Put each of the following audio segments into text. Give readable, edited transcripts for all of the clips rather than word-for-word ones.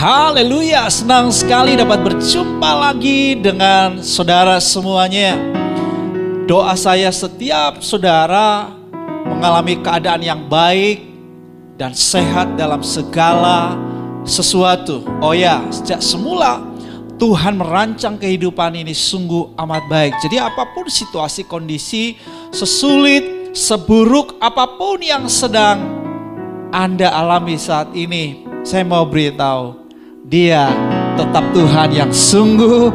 Haleluya, senang sekali dapat berjumpa lagi dengan saudara semuanya. Doa saya setiap saudara mengalami keadaan yang baik dan sehat dalam segala sesuatu. Oh ya, sejak semula Tuhan merancang kehidupan ini sungguh amat baik. Jadi apapun situasi, kondisi, sesulit, seburuk apapun yang sedang Anda alami saat ini, saya mau beritahu, Dia tetap Tuhan yang sungguh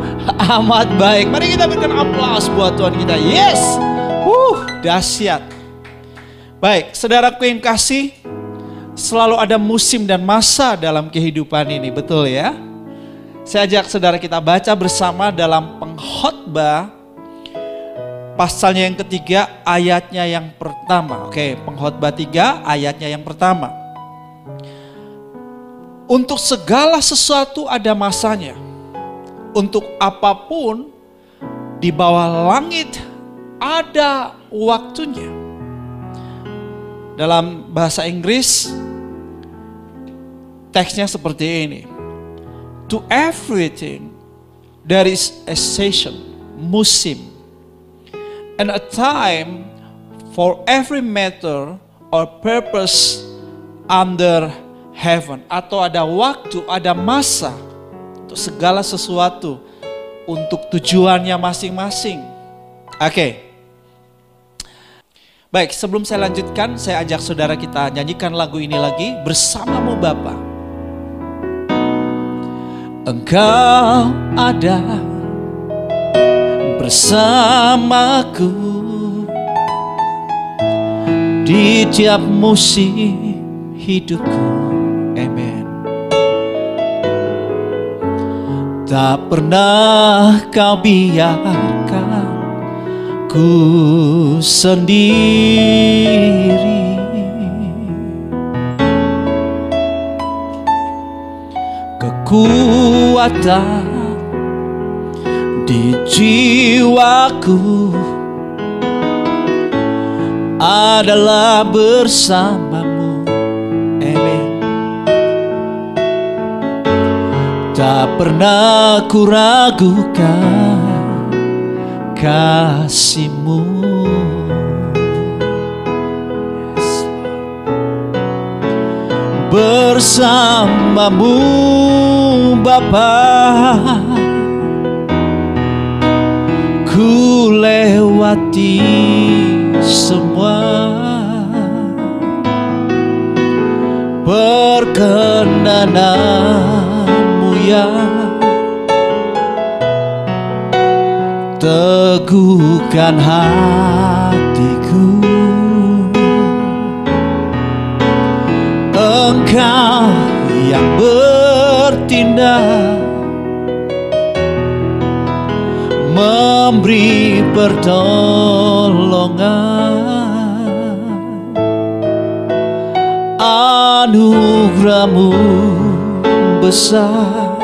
amat baik. Mari kita berikan aplaus buat Tuhan kita. Yes, dahsyat. Baik, saudaraku yang kasih, selalu ada musim dan masa dalam kehidupan ini, betul ya? Saya ajak saudara kita baca bersama dalam Pengkhotbah pasalnya yang ketiga, ayatnya yang pertama. Oke, Pengkhotbah 3 ayatnya yang pertama. Untuk segala sesuatu ada masanya. Untuk apapun di bawah langit ada waktunya. Dalam bahasa Inggris teksnya seperti ini. To everything there is a season, musim, and a time for every matter or purpose under heaven. Atau ada waktu, ada masa untuk segala sesuatu, untuk tujuannya masing-masing. Oke. Baik, sebelum saya lanjutkan, saya ajak saudara kita nyanyikan lagu ini lagi, Bersamamu Bapa. Engkau ada bersamaku di tiap musim hidupku. Amen. Tak pernah kau biarkan ku sendiri. Kekuatan di jiwaku adalah bersamamu. Amen. Tak pernah ku ragukan kasih-Mu. Bersamamu Bapa, ku lewati semua perkenanan-Mu yang teguhkan hatiku. Engkau yang bertindak, memberi pertolongan. Anugerah-Mu besar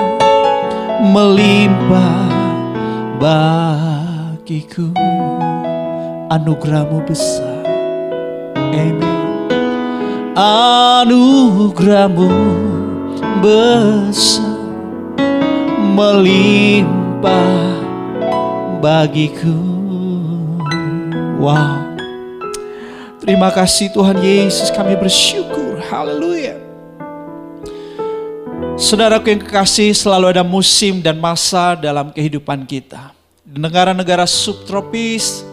melimpah bagiku. Anugerah-Mu besar. Amen. Anugerah-Mu besar melimpah bagiku. Wow. Terima kasih Tuhan Yesus, kami bersyukur. Haleluya. Saudaraku yang kekasih, selalu ada musim dan masa dalam kehidupan kita. Di negara-negara subtropis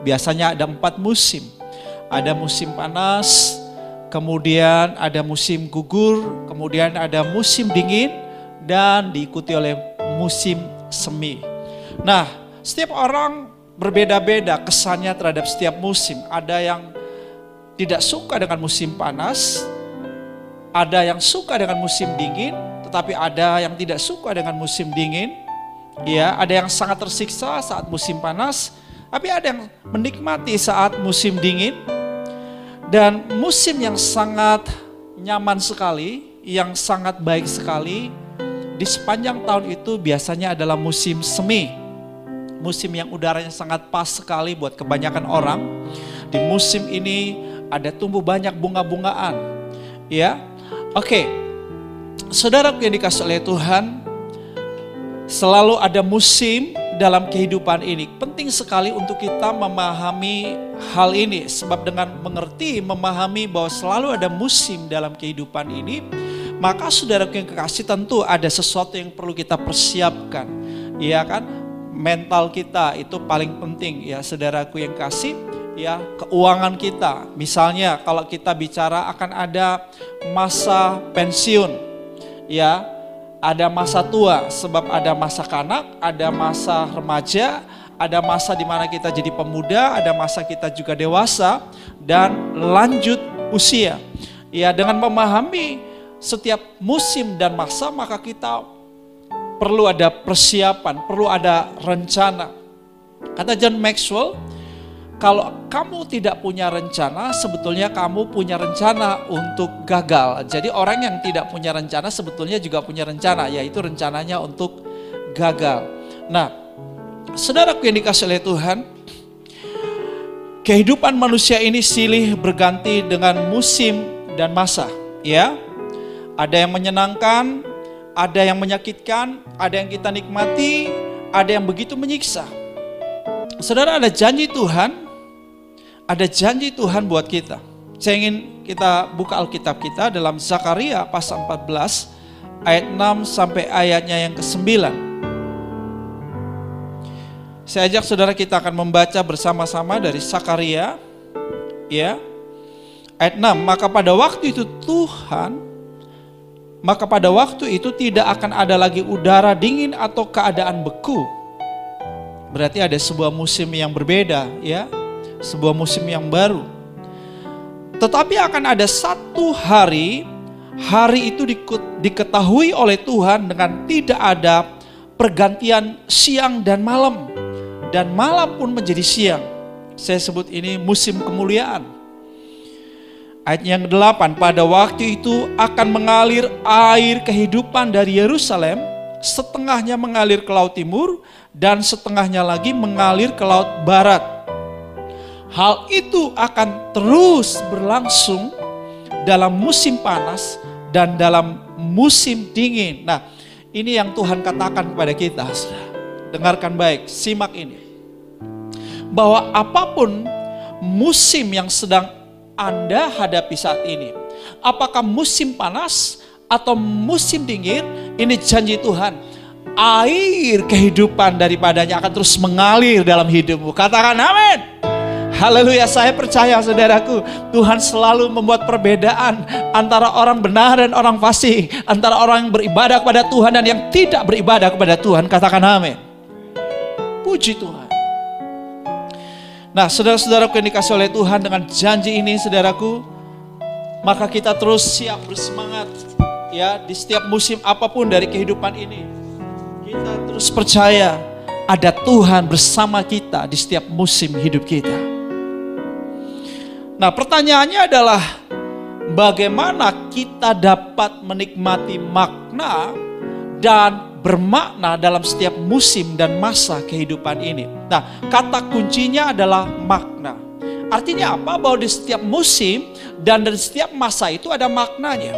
biasanya ada 4 musim. Ada musim panas, kemudian ada musim gugur, kemudian ada musim dingin, dan diikuti oleh musim semi. Nah, setiap orang berbeda-beda kesannya terhadap setiap musim. Ada yang tidak suka dengan musim panas, ada yang suka dengan musim dingin, tetapi ada yang tidak suka dengan musim dingin. Ya, ada yang sangat tersiksa saat musim panas, tapi ada yang menikmati saat musim dingin. Dan musim yang sangat nyaman sekali, yang sangat baik sekali di sepanjang tahun itu biasanya adalah musim semi. Musim yang udaranya sangat pas sekali buat kebanyakan orang. Di musim ini ada tumbuh banyak bunga-bungaan. Ya, oke. Saudaraku yang dikasihi oleh Tuhan, selalu ada musim dalam kehidupan ini. Penting sekali untuk kita memahami hal ini. Sebab dengan mengerti, memahami bahwa selalu ada musim dalam kehidupan ini, maka saudaraku yang kekasih, tentu ada sesuatu yang perlu kita persiapkan. Iya kan? Mental kita itu paling penting ya saudaraku yang kasih. Ya, keuangan kita. Misalnya kalau kita bicara akan ada masa pensiun. Ya, ada masa tua, sebab ada masa kanak, ada masa remaja, ada masa di mana kita jadi pemuda, ada masa kita juga dewasa, dan lanjut usia. Ya, dengan memahami setiap musim dan masa, maka kita perlu ada persiapan, perlu ada rencana. Kata John Maxwell, kalau kamu tidak punya rencana, sebetulnya kamu punya rencana untuk gagal. Jadi orang yang tidak punya rencana sebetulnya juga punya rencana, yaitu rencananya untuk gagal. Nah, saudaraku yang dikasihi oleh Tuhan, kehidupan manusia ini silih berganti dengan musim dan masa. Ya, ada yang menyenangkan, ada yang menyakitkan, ada yang kita nikmati, ada yang begitu menyiksa. Saudara, ada janji Tuhan. Ada janji Tuhan buat kita. Saya ingin kita buka Alkitab kita dalam Zakaria pasal 14 ayat 6 sampai ayatnya yang ke-9. Saya ajak saudara kita akan membaca bersama-sama dari Zakaria ya. Ayat 6, maka pada waktu itu tidak akan ada lagi udara dingin atau keadaan beku. Berarti ada sebuah musim yang berbeda ya. Sebuah musim yang baru. Tetapi akan ada satu hari itu diketahui oleh Tuhan dengan tidak ada pergantian siang dan malam. Dan malam pun menjadi siang. Saya sebut ini musim kemuliaan. Ayat yang ke-8, pada waktu itu akan mengalir air kehidupan dari Yerusalem, setengahnya mengalir ke laut timur dan setengahnya lagi mengalir ke laut barat. Hal itu akan terus berlangsung dalam musim panas dan dalam musim dingin. Nah, ini yang Tuhan katakan kepada kita. Dengarkan baik, simak ini. Bahwa apapun musim yang sedang Anda hadapi saat ini, apakah musim panas atau musim dingin, ini janji Tuhan. Air kehidupan daripadanya akan terus mengalir dalam hidupmu. Katakan amin. Haleluya, saya percaya saudaraku, Tuhan selalu membuat perbedaan antara orang benar dan orang fasik, antara orang yang beribadah kepada Tuhan dan yang tidak beribadah kepada Tuhan. Katakan amin. Puji Tuhan. Nah, saudara-saudaraku yang dikasihi oleh Tuhan, dengan janji ini saudaraku, maka kita terus siap bersemangat ya di setiap musim apapun dari kehidupan ini. Kita terus percaya ada Tuhan bersama kita di setiap musim hidup kita. Nah, pertanyaannya adalah bagaimana kita dapat menikmati makna dan bermakna dalam setiap musim dan masa kehidupan ini. Nah, kata kuncinya adalah makna. Artinya apa? Bahwa di setiap musim dan di setiap masa itu ada maknanya.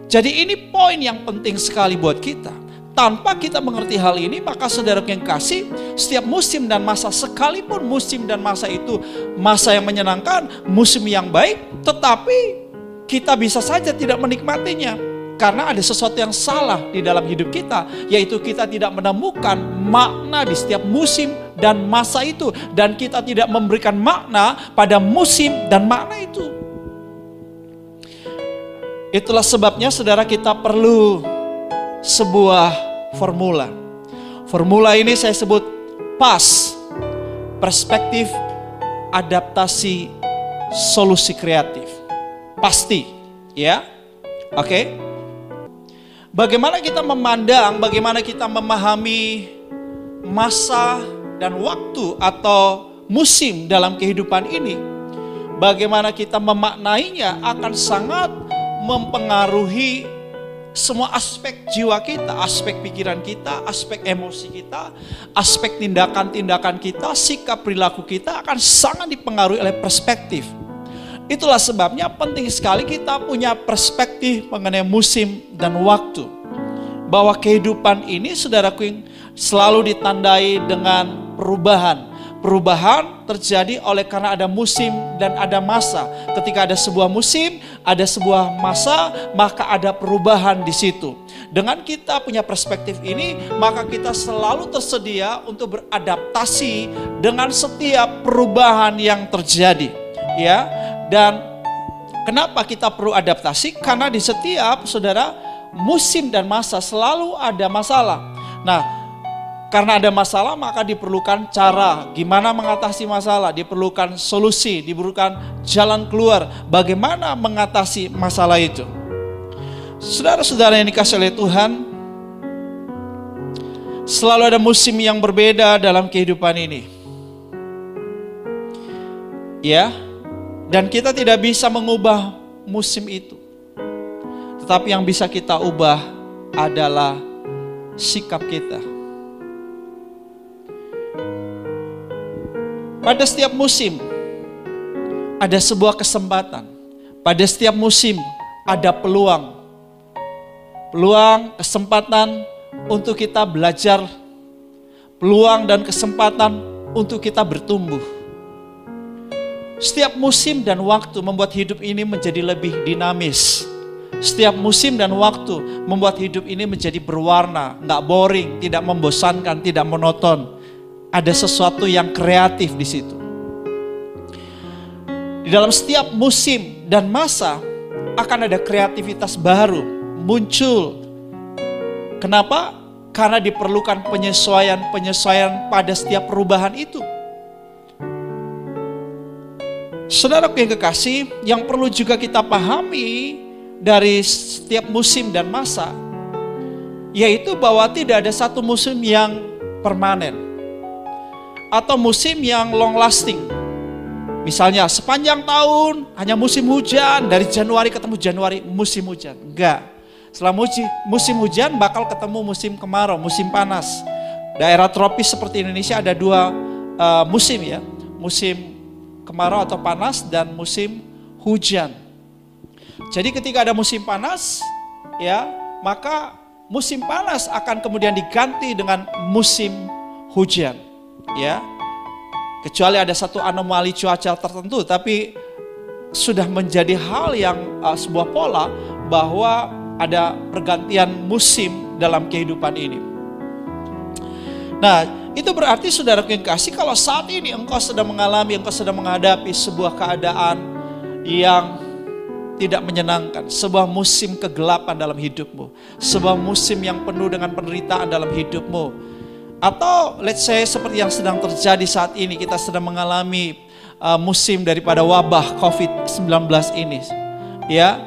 Jadi ini poin yang penting sekali buat kita. Tanpa kita mengerti hal ini, maka saudara yang kasih, setiap musim dan masa, sekalipun musim dan masa itu masa yang menyenangkan, musim yang baik, tetapi kita bisa saja tidak menikmatinya. Karena ada sesuatu yang salah di dalam hidup kita, yaitu kita tidak menemukan makna di setiap musim dan masa itu. Dan kita tidak memberikan makna pada musim dan makna itu. Itulah sebabnya saudara kita perlu sebuah formula. Formula ini saya sebut PAS, perspektif, adaptasi, solusi kreatif. Pasti, ya. Oke. Bagaimana kita memandang, bagaimana kita memahami masa dan waktu atau musim dalam kehidupan ini, bagaimana kita memaknainya akan sangat mempengaruhi semua aspek jiwa kita, aspek pikiran kita, aspek emosi kita, aspek tindakan-tindakan kita, sikap perilaku kita akan sangat dipengaruhi oleh perspektif. Itulah sebabnya penting sekali kita punya perspektif mengenai musim dan waktu. Bahwa kehidupan ini, saudaraku, selalu ditandai dengan perubahan. Perubahan terjadi oleh karena ada musim dan ada masa. Ketika ada sebuah musim, ada sebuah masa, maka ada perubahan di situ. Dengan kita punya perspektif ini, maka kita selalu tersedia untuk beradaptasi dengan setiap perubahan yang terjadi. Ya, dan kenapa kita perlu adaptasi? Karena di setiap, saudara, musim dan masa selalu ada masalah. Nah, karena ada masalah maka diperlukan cara gimana mengatasi masalah, diperlukan solusi, diperlukan jalan keluar bagaimana mengatasi masalah itu. Saudara-saudara yang dikasihi oleh Tuhan, selalu ada musim yang berbeda dalam kehidupan ini. Ya, dan kita tidak bisa mengubah musim itu. Tetapi yang bisa kita ubah adalah sikap kita. Pada setiap musim ada sebuah kesempatan. Pada setiap musim ada peluang. Peluang, kesempatan untuk kita belajar. Peluang dan kesempatan untuk kita bertumbuh. Setiap musim dan waktu membuat hidup ini menjadi lebih dinamis. Setiap musim dan waktu membuat hidup ini menjadi berwarna, nggak boring, tidak membosankan, tidak monoton. Ada sesuatu yang kreatif di situ. Di dalam setiap musim dan masa akan ada kreativitas baru muncul. Kenapa? Karena diperlukan penyesuaian pada setiap perubahan itu. Saudaraku yang kekasih, yang perlu juga kita pahami dari setiap musim dan masa, yaitu bahwa tidak ada satu musim yang permanen atau musim yang long lasting. Misalnya sepanjang tahun hanya musim hujan, dari Januari ketemu Januari musim hujan. Enggak. Setelah musim hujan bakal ketemu musim kemarau, musim panas. Daerah tropis seperti Indonesia ada dua musim ya. Musim kemarau atau panas dan musim hujan. Jadi ketika ada musim panas ya, maka musim panas akan kemudian diganti dengan musim hujan. Ya, kecuali ada satu anomali cuaca tertentu, tapi sudah menjadi hal yang sebuah pola bahwa ada pergantian musim dalam kehidupan ini. Nah, itu berarti saudaraku yang kasih, kalau saat ini engkau sedang menghadapi sebuah keadaan yang tidak menyenangkan, sebuah musim kegelapan dalam hidupmu, sebuah musim yang penuh dengan penderitaan dalam hidupmu. Atau let's say seperti yang sedang terjadi saat ini, kita sedang mengalami musim daripada wabah COVID-19 ini. Ya,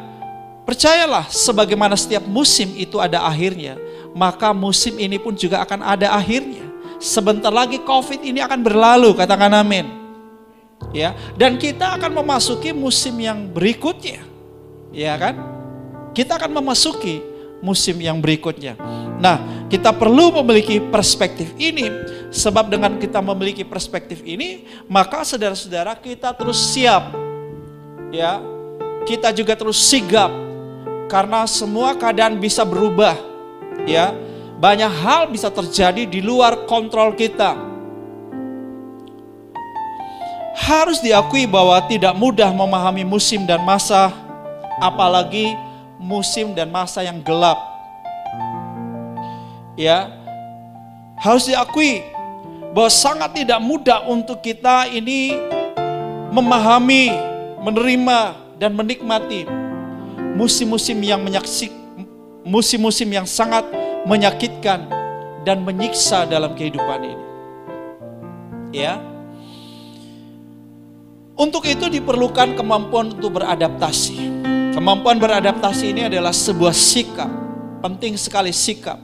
percayalah, sebagaimana setiap musim itu ada akhirnya, maka musim ini pun juga akan ada akhirnya. Sebentar lagi COVID ini akan berlalu, katakan amin. Ya, dan kita akan memasuki musim yang berikutnya. Ya kan? Kita akan memasuki musim yang berikutnya. Nah, kita perlu memiliki perspektif ini, sebab dengan kita memiliki perspektif ini, maka saudara-saudara kita terus siap. Ya, kita juga terus sigap, karena semua keadaan bisa berubah. Ya, banyak hal bisa terjadi di luar kontrol kita. Harus diakui bahwa tidak mudah memahami musim dan masa, apalagi musim dan masa yang gelap. Ya, harus diakui bahwa sangat tidak mudah untuk kita ini memahami, menerima dan menikmati musim-musim yang sangat menyakitkan dan menyiksa dalam kehidupan ini. Ya. Untuk itu diperlukan kemampuan untuk beradaptasi. Kemampuan beradaptasi ini adalah sebuah sikap, penting sekali sikap.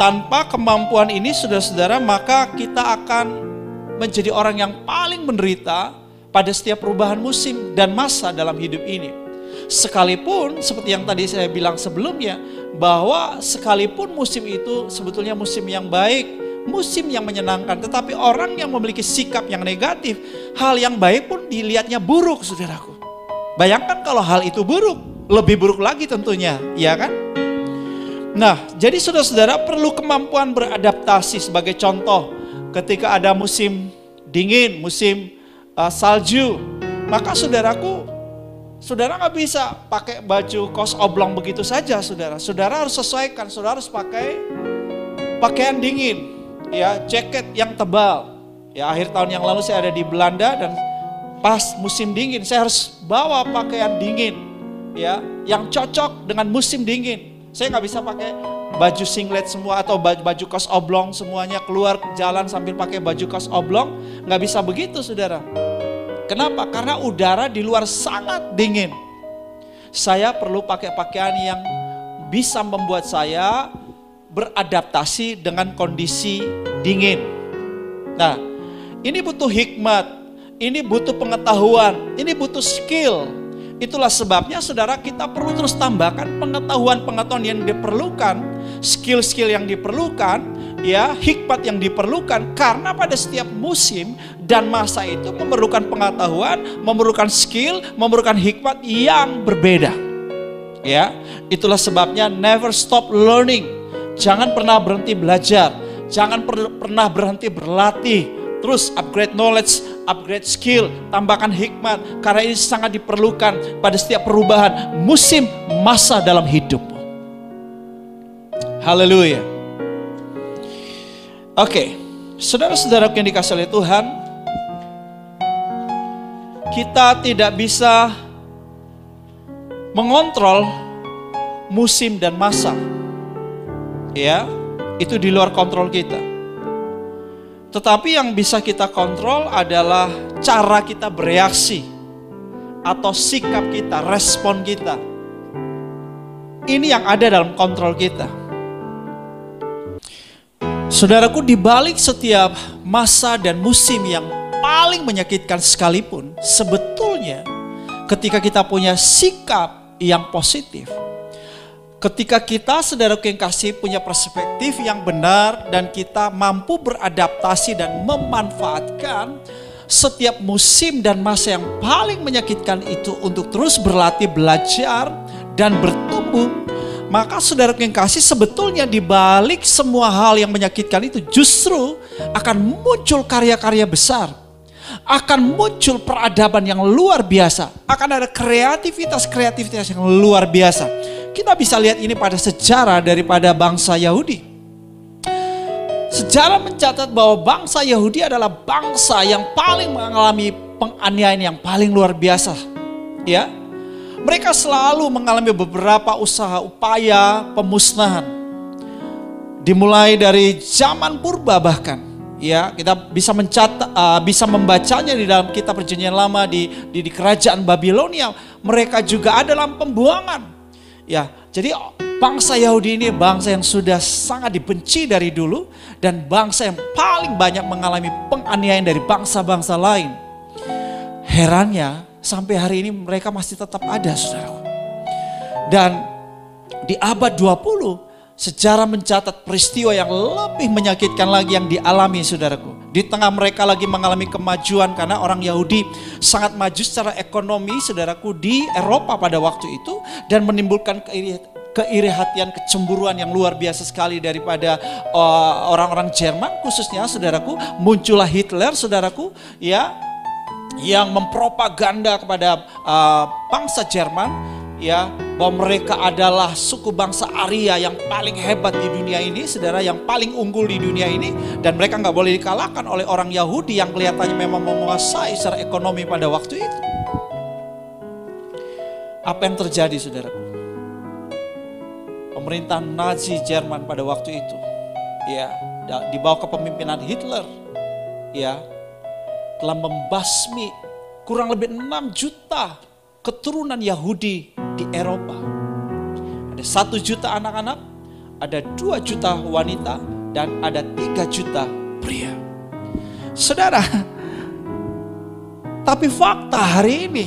Tanpa kemampuan ini, saudara-saudara, maka kita akan menjadi orang yang paling menderita pada setiap perubahan musim dan masa dalam hidup ini. Sekalipun, seperti yang tadi saya bilang sebelumnya, bahwa sekalipun musim itu sebetulnya musim yang baik, musim yang menyenangkan. Tetapi orang yang memiliki sikap yang negatif, hal yang baik pun dilihatnya buruk, saudaraku. Bayangkan kalau hal itu buruk, lebih buruk lagi tentunya, ya kan? Nah, jadi saudara-saudara perlu kemampuan beradaptasi. Sebagai contoh, ketika ada musim dingin, musim salju, maka saudaraku, saudara nggak bisa pakai baju kaos oblong begitu saja, saudara. Saudara harus sesuaikan, saudara harus pakai pakaian dingin, ya, jaket yang tebal. Ya, akhir tahun yang lalu saya ada di Belanda dan pas musim dingin saya harus bawa pakaian dingin, ya, yang cocok dengan musim dingin. Saya nggak bisa pakai baju singlet semua atau baju kaos oblong semuanya keluar jalan sambil pakai baju kaos oblong, nggak bisa begitu, saudara. Kenapa? Karena udara di luar sangat dingin. Saya perlu pakai pakaian yang bisa membuat saya beradaptasi dengan kondisi dingin. Nah, ini butuh hikmat, ini butuh pengetahuan, ini butuh skill. Itulah sebabnya saudara, kita perlu terus tambahkan pengetahuan-pengetahuan yang diperlukan, skill-skill yang diperlukan, ya, hikmat yang diperlukan, karena pada setiap musim dan masa itu memerlukan pengetahuan, memerlukan skill, memerlukan hikmat yang berbeda. Ya, itulah sebabnya never stop learning. Jangan pernah berhenti belajar, jangan pernah berhenti berlatih. Terus upgrade knowledge, upgrade skill, tambahkan hikmat, karena ini sangat diperlukan pada setiap perubahan musim masa dalam hidupmu. Haleluya. Oke, saudara-saudara yang dikasihi oleh Tuhan, kita tidak bisa mengontrol musim dan masa. Ya, itu di luar kontrol kita. Tetapi yang bisa kita kontrol adalah cara kita bereaksi atau sikap kita, respon kita. Ini yang ada dalam kontrol kita. Saudaraku, di balik setiap masa dan musim yang paling menyakitkan sekalipun, sebetulnya ketika kita punya sikap yang positif, ketika kita, saudaraku yang kasih, punya perspektif yang benar dan kita mampu beradaptasi dan memanfaatkan setiap musim dan masa yang paling menyakitkan itu untuk terus berlatih, belajar, dan bertumbuh, maka saudaraku yang kasih, sebetulnya di balik semua hal yang menyakitkan itu justru akan muncul karya-karya besar. Akan muncul peradaban yang luar biasa. Akan ada kreativitas yang luar biasa. Kita bisa lihat ini pada sejarah daripada bangsa Yahudi. Sejarah mencatat bahwa bangsa Yahudi adalah bangsa yang paling mengalami penganiayaan yang paling luar biasa. Ya, mereka selalu mengalami beberapa upaya pemusnahan. Dimulai dari zaman purba bahkan. Ya, kita bisa bisa membacanya di dalam kitab Perjanjian Lama di kerajaan Babilonia. Mereka juga ada dalam pembuangan. Ya, jadi bangsa Yahudi ini bangsa yang sudah sangat dibenci dari dulu dan bangsa yang paling banyak mengalami penganiayaan dari bangsa-bangsa lain. Herannya sampai hari ini mereka masih tetap ada, saudara. Dan di abad 20 sejarah mencatat peristiwa yang lebih menyakitkan lagi yang dialami, saudaraku. Di tengah mereka lagi mengalami kemajuan karena orang Yahudi sangat maju secara ekonomi, saudaraku, di Eropa pada waktu itu, dan menimbulkan keiri hatian, kecemburuan yang luar biasa sekali daripada orang-orang Jerman khususnya, saudaraku. Muncullah Hitler, saudaraku, ya, yang mempropaganda kepada bangsa Jerman, ya, bahwa mereka adalah suku bangsa Arya yang paling hebat di dunia ini, saudara, yang paling unggul di dunia ini, dan mereka nggak boleh dikalahkan oleh orang Yahudi yang kelihatannya memang menguasai secara ekonomi pada waktu itu. Apa yang terjadi, saudaraku? Pemerintah Nazi Jerman pada waktu itu, ya, di bawah kepemimpinan Hitler, ya, telah membasmi kurang lebih 6 juta keturunan Yahudi di Eropa. Ada 1 juta anak-anak, ada 2 juta wanita, dan ada 3 juta pria. Saudara, tapi fakta hari ini,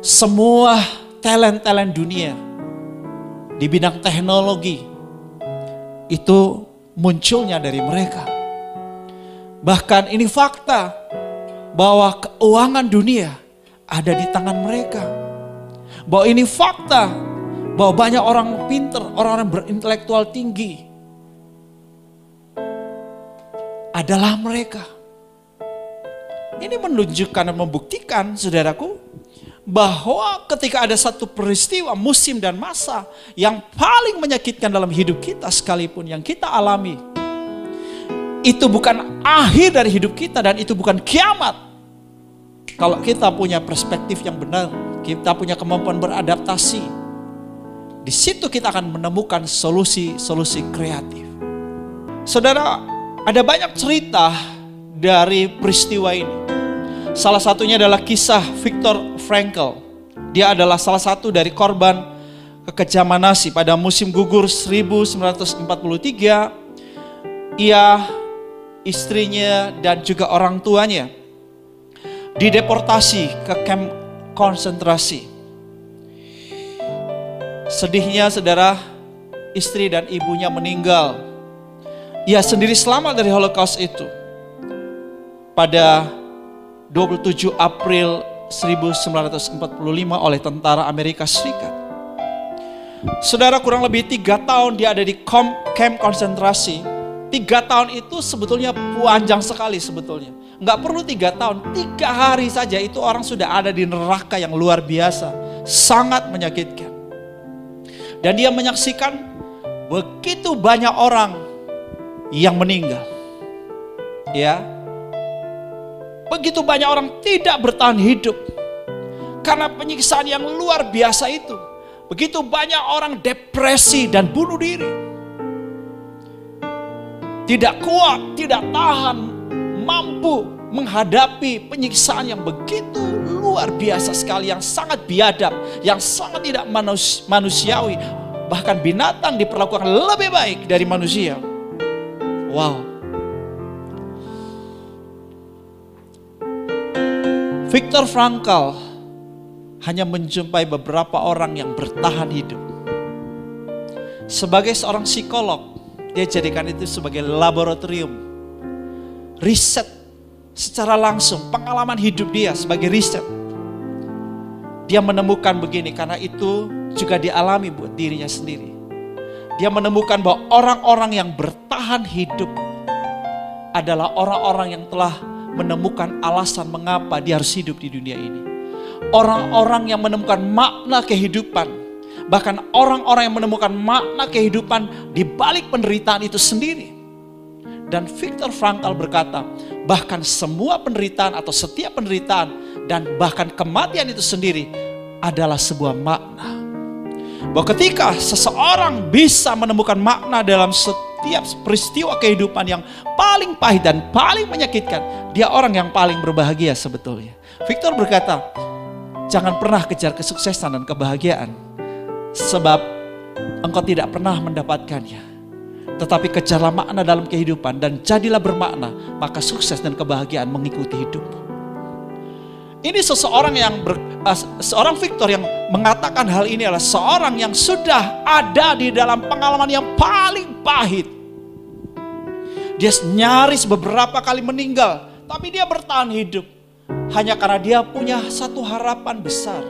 semua talent dunia di bidang teknologi, itu munculnya dari mereka. Bahkan ini fakta bahwa keuangan dunia ada di tangan mereka. Bahwa ini fakta bahwa banyak orang pintar, orang-orang berintelektual tinggi adalah mereka. Ini menunjukkan dan membuktikan, saudaraku, bahwa ketika ada satu peristiwa, musim dan masa yang paling menyakitkan dalam hidup kita sekalipun yang kita alami, itu bukan akhir dari hidup kita dan itu bukan kiamat. Kalau kita punya perspektif yang benar, kita punya kemampuan beradaptasi, di situ kita akan menemukan solusi-solusi kreatif. Saudara, ada banyak cerita dari peristiwa ini. Salah satunya adalah kisah Viktor Frankl. Dia adalah salah satu dari korban kekejaman Nazi pada musim gugur 1943. Ia, istrinya dan juga orang tuanya dideportasi ke kamp konsentrasi. Sedihnya, saudara, istri dan ibunya meninggal. Ia sendiri selamat dari Holocaust itu pada 27 April 1945 oleh tentara Amerika Serikat. Saudara, kurang lebih 3 tahun dia ada di kamp konsentrasi. 3 tahun itu sebetulnya panjang sekali sebetulnya. Nggak perlu 3 tahun, 3 hari saja itu orang sudah ada di neraka yang luar biasa. Sangat menyakitkan. Dan dia menyaksikan begitu banyak orang yang meninggal. Ya, begitu banyak orang tidak bertahan hidup karena penyiksaan yang luar biasa itu. Begitu banyak orang depresi dan bunuh diri. Tidak kuat, tidak tahan, mampu menghadapi penyiksaan yang begitu luar biasa sekali, yang sangat biadab, yang sangat tidak manusiawi. Bahkan binatang diperlakukan lebih baik dari manusia. Wow. Viktor Frankl hanya menjumpai beberapa orang yang bertahan hidup. Sebagai seorang psikolog, dia jadikan itu sebagai laboratorium. Riset secara langsung, pengalaman hidup dia sebagai riset. Dia menemukan begini, karena itu juga dialami buat dirinya sendiri. Dia menemukan bahwa orang-orang yang bertahan hidup adalah orang-orang yang telah menemukan alasan mengapa dia harus hidup di dunia ini. Orang-orang yang menemukan makna kehidupan, bahkan orang-orang yang menemukan makna kehidupan di balik penderitaan itu sendiri. Dan Viktor Frankl berkata, bahkan semua penderitaan atau setiap penderitaan dan bahkan kematian itu sendiri adalah sebuah makna. Bahwa ketika seseorang bisa menemukan makna dalam setiap peristiwa kehidupan yang paling pahit dan paling menyakitkan, dia orang yang paling berbahagia sebetulnya. Viktor berkata, jangan pernah kejar kesuksesan dan kebahagiaan, sebab engkau tidak pernah mendapatkannya. Tetapi kejarlah makna dalam kehidupan dan jadilah bermakna, maka sukses dan kebahagiaan mengikuti hidupmu. Ini seseorang seorang Viktor yang mengatakan hal ini adalah seorang yang sudah ada di dalam pengalaman yang paling pahit. Dia nyaris beberapa kali meninggal, tapi dia bertahan hidup. Hanya karena dia punya satu harapan besar.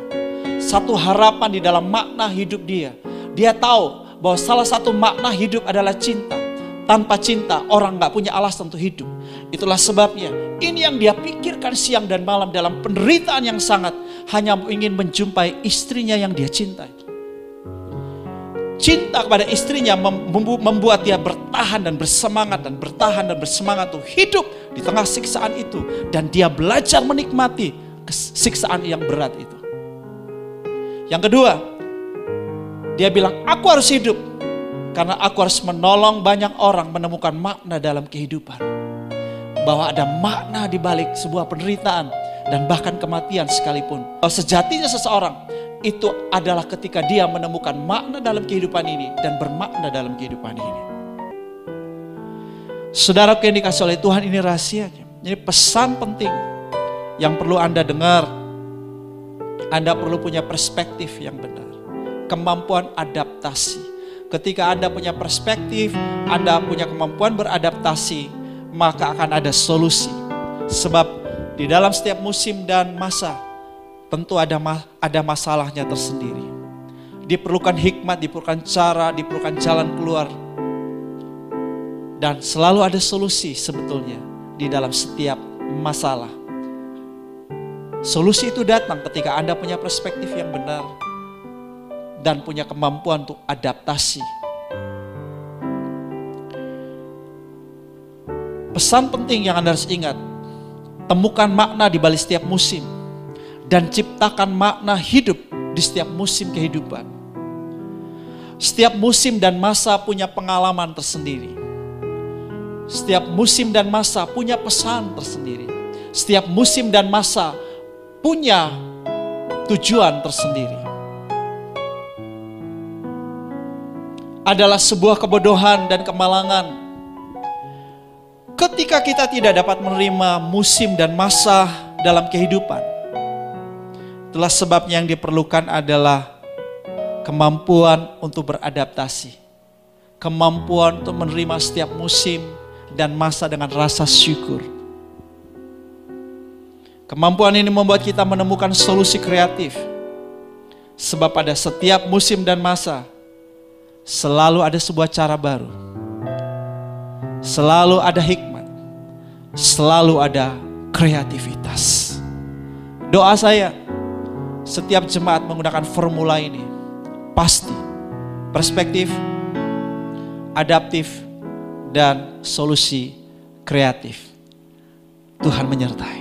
Satu harapan di dalam makna hidup dia. Dia tahu bahwa salah satu makna hidup adalah cinta. Tanpa cinta orang gak punya alasan untuk hidup. Itulah sebabnya ini yang dia pikirkan siang dan malam dalam penderitaan yang sangat. Hanya ingin menjumpai istrinya yang dia cintai. Cinta kepada istrinya membuat dia bertahan dan bersemangat dan bertahan dan bersemangat untuk hidup di tengah siksaan itu. Dan dia belajar menikmati siksaan yang berat itu. Yang kedua, dia bilang, aku harus hidup karena aku harus menolong banyak orang menemukan makna dalam kehidupan. Bahwa ada makna di balik sebuah penderitaan dan bahkan kematian sekalipun. Sejatinya seseorang itu adalah ketika dia menemukan makna dalam kehidupan ini dan bermakna dalam kehidupan ini. Saudara yang dikasih oleh Tuhan, ini rahasianya. Ini pesan penting yang perlu Anda dengar. Anda perlu punya perspektif yang benar. Kemampuan adaptasi. Ketika Anda punya perspektif, Anda punya kemampuan beradaptasi, maka akan ada solusi. Sebab di dalam setiap musim dan masa, tentu ada masalahnya tersendiri. Diperlukan hikmat, diperlukan cara, diperlukan jalan keluar. Dan selalu ada solusi sebetulnya di dalam setiap masalah. Solusi itu datang ketika Anda punya perspektif yang benar dan punya kemampuan untuk adaptasi. Pesan penting yang Anda harus ingat, temukan makna di balik setiap musim dan ciptakan makna hidup di setiap musim kehidupan. Setiap musim dan masa punya pengalaman tersendiri. Setiap musim dan masa punya pesan tersendiri. Setiap musim dan masa punya tujuan tersendiri. Adalah sebuah kebodohan dan kemalangan ketika kita tidak dapat menerima musim dan masa dalam kehidupan. Itulah sebabnya yang diperlukan adalah kemampuan untuk beradaptasi. Kemampuan untuk menerima setiap musim dan masa dengan rasa syukur. Kemampuan ini membuat kita menemukan solusi kreatif. Sebab pada setiap musim dan masa, selalu ada sebuah cara baru. Selalu ada hikmat. Selalu ada kreativitas. Doa saya, setiap jemaat menggunakan formula ini, pasti perspektif, adaptif, dan solusi kreatif. Tuhan menyertai.